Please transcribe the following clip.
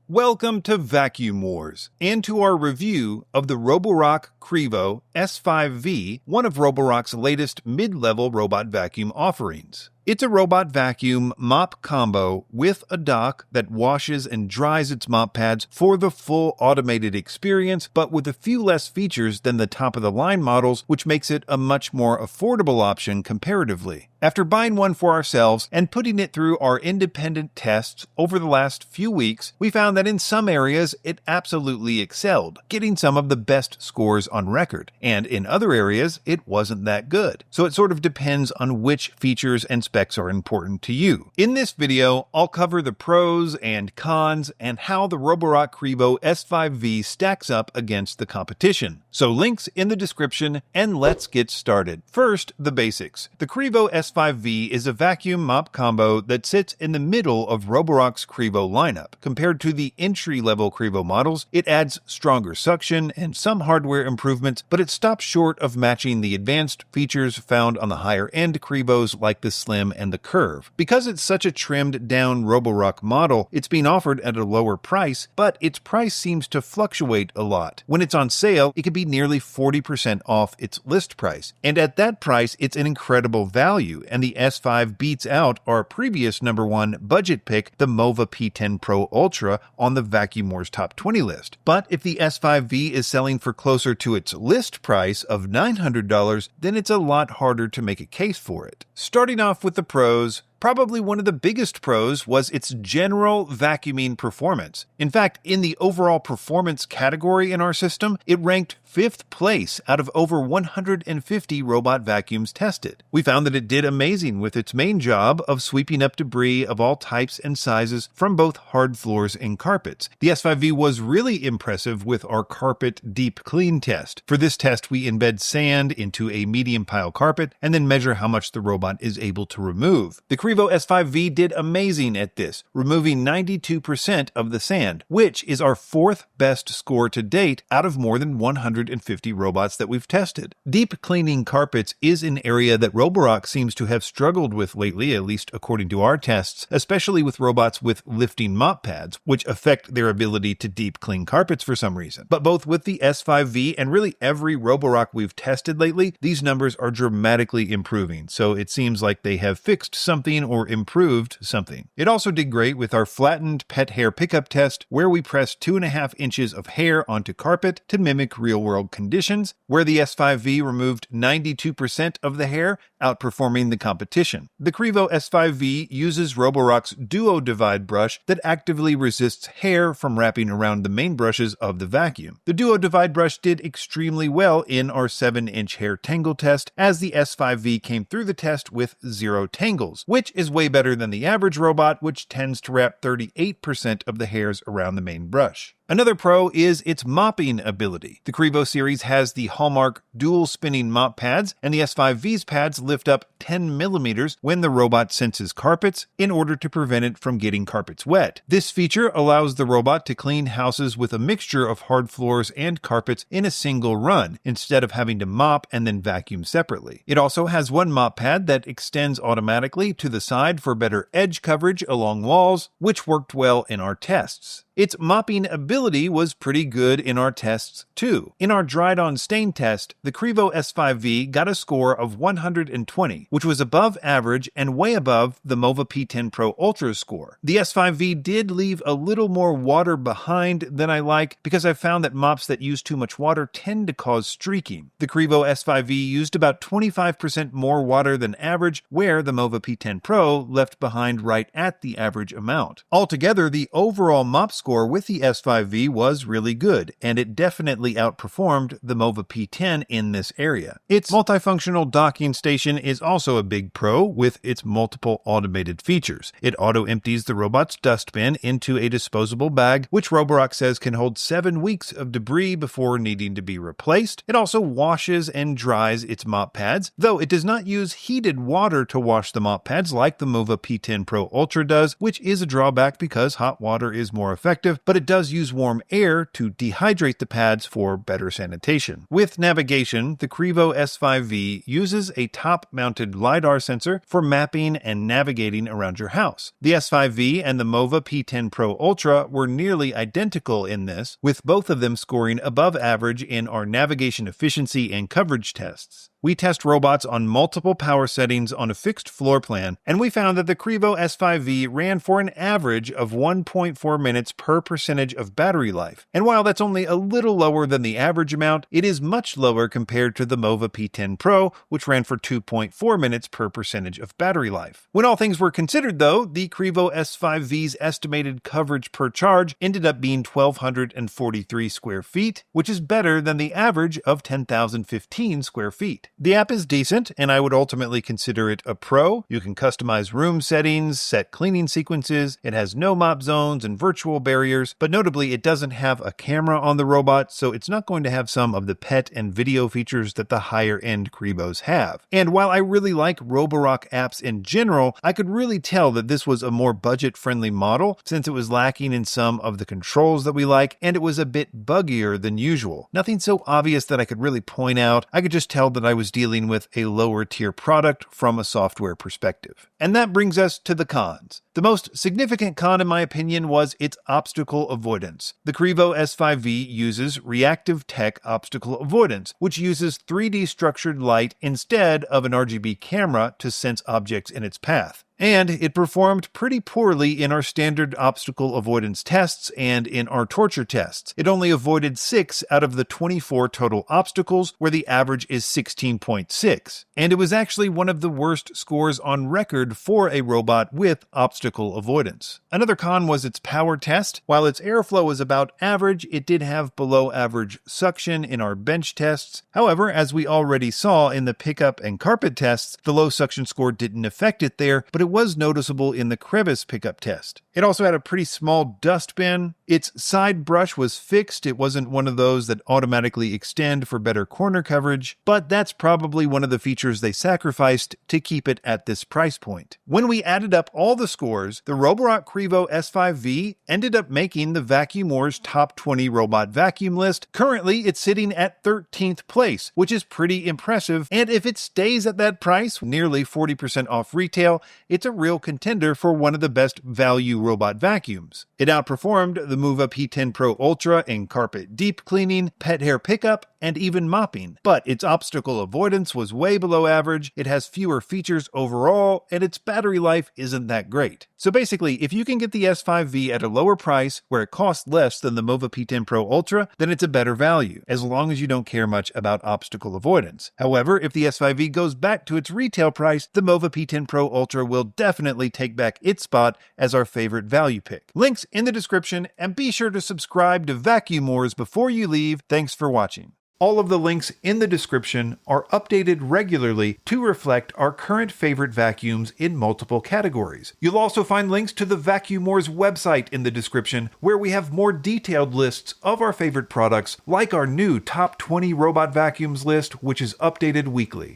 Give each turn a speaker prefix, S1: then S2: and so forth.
S1: Welcome to Vacuum Wars, and to our review of the Roborock Qrevo S5V, one of Roborock's latest mid-level robot vacuum offerings. It's a robot vacuum mop combo with a dock that washes and dries its mop pads for the full automated experience, but with a few less features than the top-of-the-line models, which makes it a much more affordable option comparatively. After buying one for ourselves and putting it through our independent tests over the last few weeks, we found that in some areas it absolutely excelled, getting some of the best scores on record, and in other areas it wasn't that good. So it sort of depends on which features and specs are important to you. In this video, I'll cover the pros and cons and how the Roborock Qrevo S5V stacks up against the competition. So links in the description, and let's get started. First, the basics. The Qrevo S5V is a vacuum mop combo that sits in the middle of Roborock's Qrevo lineup. Compared to the entry-level Qrevo models, it adds stronger suction and some hardware improvements, but it stops short of matching the advanced features found on the higher-end Qrevos like the Slim and the Curve. Because it's such a trimmed-down Roborock model, it's being offered at a lower price, but its price seems to fluctuate a lot. When it's on sale, it can be nearly 40% off its list price, and at that price, it's an incredible value, and the S5 beats out our previous #1 budget pick, the MOVA P10 Pro Ultra, on the Vacuum Wars Top 20 list. But if the S5V is selling for closer to its list price of $900, then it's a lot harder to make a case for it. Starting off with the pros, probably one of the biggest pros was its general vacuuming performance. In fact, in the overall performance category in our system, it ranked 5th place out of over 150 robot vacuums tested. We found that it did amazing with its main job of sweeping up debris of all types and sizes from both hard floors and carpets. The S5V was really impressive with our carpet deep clean test. For this test, we embed sand into a medium pile carpet and then measure how much the robot is able to remove. The Qrevo S5V did amazing at this, removing 92% of the sand, which is our 4th best score to date out of more than 150 robots that we've tested. Deep cleaning carpets is an area that Roborock seems to have struggled with lately, at least according to our tests, especially with robots with lifting mop pads, which affect their ability to deep clean carpets for some reason. But both with the S5V and really every Roborock we've tested lately, these numbers are dramatically improving, so it seems like they have fixed something or improved something. It also did great with our flattened pet hair pickup test, where we pressed 2.5 inches of hair onto carpet to mimic real-world conditions, where the S5V removed 92% of the hair, outperforming the competition. The Qrevo S5V uses Roborock's Duo Divide brush that actively resists hair from wrapping around the main brushes of the vacuum. The Duo Divide brush did extremely well in our 7-inch hair tangle test, as the S5V came through the test with 0 tangles, which is way better than the average robot, which tends to wrap 38% of the hairs around the main brush. Another pro is its mopping ability. The Qrevo series has the hallmark dual spinning mop pads, and the S5V's pads lift up 10 millimeters when the robot senses carpets in order to prevent it from getting carpets wet. This feature allows the robot to clean houses with a mixture of hard floors and carpets in a single run, instead of having to mop and then vacuum separately. It also has one mop pad that extends automatically to the side for better edge coverage along walls, which worked well in our tests. Its mopping ability was pretty good in our tests too. In our dried on stain test, the Qrevo S5V got a score of 120, which was above average and way above the MOVA P10 Pro Ultra score. The S5V did leave a little more water behind than I like, because I've found that mops that use too much water tend to cause streaking. The Qrevo S5V used about 25% more water than average, where the MOVA P10 Pro left behind right at the average amount. Altogether, the overall mop score with the S5V was really good, and it definitely outperformed the MOVA P10 in this area. Its multifunctional docking station is also a big pro with its multiple automated features. It auto-empties the robot's dustbin into a disposable bag, which Roborock says can hold 7 weeks of debris before needing to be replaced. It also washes and dries its mop pads, though it does not use heated water to wash the mop pads like the MOVA P10 Pro Ultra does, which is a drawback because hot water is more effective, but it does use warm air to dehydrate the pads for better sanitation. With navigation, the Qrevo S5V uses a top-mounted LiDAR sensor for mapping and navigating around your house. The S5V and the MOVA P10 Pro Ultra were nearly identical in this, with both of them scoring above average in our navigation efficiency and coverage tests. We test robots on multiple power settings on a fixed floor plan, and we found that the Qrevo S5V ran for an average of 1.4 minutes per percentage of battery life. And while that's only a little lower than the average amount, it is much lower compared to the MOVA P10 Pro, which ran for 2.4 minutes per percentage of battery life. When all things were considered, though, the Qrevo S5V's estimated coverage per charge ended up being 1,243 square feet, which is better than the average of 10,015 square feet. The app is decent, and I would ultimately consider it a pro. You can customize room settings, set cleaning sequences, it has no mop zones and virtual barriers, but notably it doesn't have a camera on the robot, so it's not going to have some of the pet and video features that the higher-end Qrevos have. And while I really like Roborock apps in general, I could really tell that this was a more budget-friendly model since it was lacking in some of the controls that we like, and it was a bit buggier than usual. Nothing so obvious that I could really point out. I could just tell that I was dealing with a lower tier product from a software perspective. And that brings us to the cons. The most significant con, in my opinion, was its obstacle avoidance. The Qrevo S5V uses reactive tech obstacle avoidance, which uses 3D structured light instead of an RGB camera to sense objects in its path. And it performed pretty poorly in our standard obstacle avoidance tests and in our torture tests. It only avoided 6 out of the 24 total obstacles, where the average is 16.6. And it was actually one of the worst scores on record for a robot with obstacle avoidance. Another con was its power test. While its airflow was about average, it did have below average suction in our bench tests. However, as we already saw in the pickup and carpet tests, the low suction score didn't affect it there, but it was noticeable in the crevice pickup test. It also had a pretty small dust bin. Its side brush was fixed. It wasn't one of those that automatically extend for better corner coverage, but that's probably one of the features they sacrificed to keep it at this price point. When we added up all the scores, the Roborock Qrevo S5V ended up making the Vacuum Wars Top 20 Robot Vacuum list. Currently, it's sitting at 13th place, which is pretty impressive, and if it stays at that price, nearly 40% off retail, it's a real contender for one of the best value robot vacuums. It outperformed the MOVA P10 Pro Ultra in carpet deep cleaning, pet hair pickup, and even mopping. But its obstacle avoidance was way below average, it has fewer features overall, and its battery life isn't that great. So basically, if you can get the S5V at a lower price where it costs less than the MOVA P10 Pro Ultra, then it's a better value, as long as you don't care much about obstacle avoidance. However, if the S5V goes back to its retail price, the MOVA P10 Pro Ultra will definitely take back its spot as our favorite value pick. Links in the description, and be sure to subscribe to Vacuum Wars before you leave. Thanks for watching. All of the links in the description are updated regularly to reflect our current favorite vacuums in multiple categories. You'll also find links to the Vacuum Wars website in the description, where we have more detailed lists of our favorite products, like our new Top 20 Robot Vacuums list, which is updated weekly.